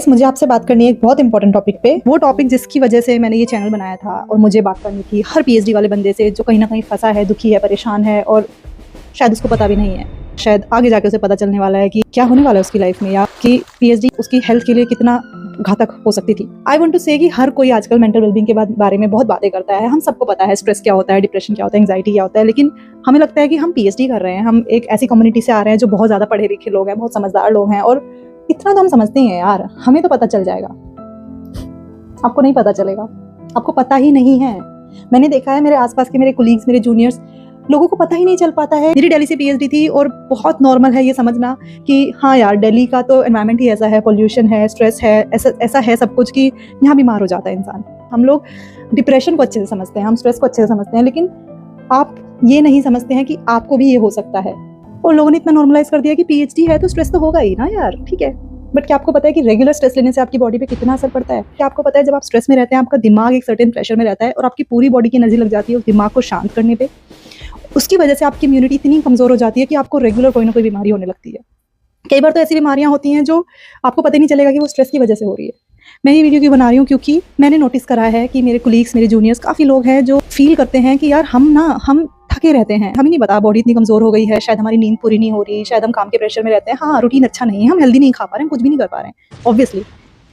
मुझे आपसे बात करनी है एक बहुत इंपॉर्टेंट टॉपिक पे। वो टॉपिक जिसकी वजह से मैंने ये चैनल बनाया था और मुझे बात करनी थी हर पीएचडी वाले बंदे से जो कहीं ना कहीं फंसा है, दुखी है, परेशान है और शायद उसको पता भी नहीं है। शायद आगे जाके उसे पता चलने वाला है कि क्या होने वाला है उसकी लाइफ में, या कि पीएचडी उसकी हेल्थ के लिए कितना घातक हो सकती थी। आई वांट टू से कि हर कोई आजकल मेंटल वेलबींग के बारे में बहुत बातें करता है। हम सबको पता है स्ट्रेस क्या होता है, डिप्रेशन क्या होता है, एंजाइटी क्या होता है, लेकिन हमें लगता है कि हम पीएचडी कर रहे हैं, हम एक ऐसी कम्युनिटी से आ रहे हैं जो बहुत ज़्यादा पढ़े लिखे लोग हैं, बहुत समझदार लोग हैं, और इतना तो हम समझते ही हैं यार, हमें तो पता चल जाएगा। आपको नहीं पता चलेगा, आपको पता ही नहीं है। मैंने देखा है मेरे आसपास के मेरे कोलीग्स, मेरे जूनियर्स, लोगों को पता ही नहीं चल पाता है। मेरी दिल्ली से पीएचडी थी और बहुत नॉर्मल है ये समझना कि हाँ यार, दिल्ली का तो एनवायरनमेंट ही ऐसा है, पोल्यूशन है, स्ट्रेस है, ऐसा है सब कुछ कि यहाँ बीमार हो जाता है इंसान। हम लोग डिप्रेशन को अच्छे से समझते हैं, हम स्ट्रेस को अच्छे से समझते हैं, लेकिन आप ये नहीं समझते हैं कि आपको भी ये हो सकता है। और लोगों ने इतना नॉर्मलाइज कर दिया कि पीएचडी है तो स्ट्रेस तो होगा ही ना यार, ठीक है। बट क्या आपको पता है कि रेगुलर स्ट्रेस लेने से आपकी बॉडी पे कितना असर पड़ता है? क्या आपको पता है जब आप स्ट्रेस में रहते हैं आपका दिमाग एक सर्टेन प्रेशर में रहता है और आपकी पूरी बॉडी की एनर्जी लग जाती है उस दिमाग को शांत करने पे। उसकी वजह से आपकी इम्यूनिटी इतनी कमजोर हो जाती है कि आपको रेगुलर कोई ना कोई बीमारी होने लगती है। कई बार तो ऐसी बीमारियां होती हैं जो आपको पता ही नहीं चलेगा कि वो स्ट्रेस की वजह से हो रही है। मैं ये वीडियो क्यों बना रही हूँ, क्योंकि मैंने नोटिस करा है कि मेरे कोलीग्स, मेरे जूनियर्स, काफ़ी लोग हैं जो फील करते हैं कि यार हम थके रहते हैं, हमें नहीं पता बॉडी इतनी कमजोर हो गई है, शायद हमारी नींद पूरी नहीं हो रही, शायद हम काम के प्रेशर में रहते हैं, हाँ रूटीन अच्छा नहीं है, हम हेल्दी नहीं खा पा रहे हैं, कुछ भी नहीं कर पा रहे हैं। ऑब्वियसली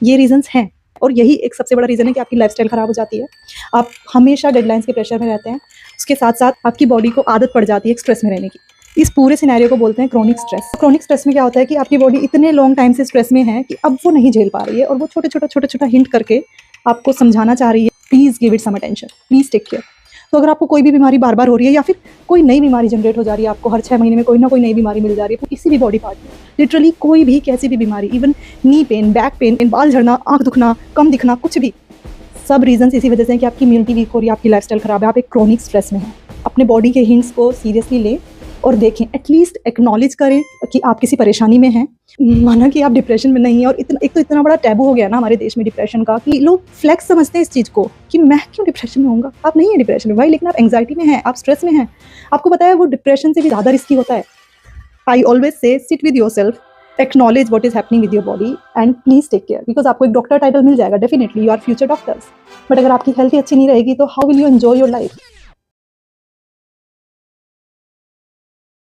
ये रीजंस हैं, और यही एक सबसे बड़ा रीज़न है कि आपकी लाइफस्टाइल ख़राब हो जाती है। आप हमेशा डेडलाइंस के प्रेशर में रहते हैं, उसके साथ साथ आपकी बॉडी को आदत पड़ जाती है स्ट्रेस में रहने की। इस पूरे सिनेरियो को बोलते हैं क्रोनिक स्ट्रेस। क्रोनिक स्ट्रेस में क्या होता है कि आपकी बॉडी इतने लॉन्ग टाइम से स्ट्रेस में है कि अब वो नहीं झेल पा रही है, और वो छोटा हिंट करके आपको समझाना चाह रही है, please give it some attention, please take care. तो अगर आपको कोई भी बीमारी बार बार हो रही है, या फिर कोई नई बीमारी जनरेट हो जा रही है, आपको हर 6 महीने में कोई ना कोई नई बीमारी मिल जा रही है, तो किसी भी बॉडी पार्ट में, लिटरली कोई भी कैसी भी बीमारी, even knee pain, back pain, बाल झड़ना, आँख दुखना, कम दिखना, कुछ भी, सब रीजन इसी वजह से हैं कि आपकी इम्यूनिटी वीक हो रही है, आपकी लाइफस्टाइल खराब है, आप एक क्रोनिक स्ट्रेस में हैं। अपने बॉडी के हिंट्स को सीरियसली लें और देखें, एटलीस्ट एक्नॉलेज करें कि आप किसी परेशानी में हैं, माना कि आप डिप्रेशन में नहीं हैं। और इतना बड़ा टैबू हो गया ना हमारे देश में डिप्रेशन का, कि लोग फ्लेक्स समझते हैं इस चीज़ को कि मैं क्यों डिप्रेशन में होऊंगा। आप नहीं है डिप्रेशन में भाई, लेकिन आप एंग्जाइटी में हैं, आप स्ट्रेस में हैं। आपको पता है वो डिप्रेशन से भी ज़्यादा रिस्की होता है। I always say sit with yourself, acknowledge what is happening with your body and please take care. Because आपको एक डॉक्टर टाइटल मिल जाएगा, definitely you are future doctors, but अगर आपकी हेल्थ ही अच्छी नहीं रहेगी तो how will you enjoy your life.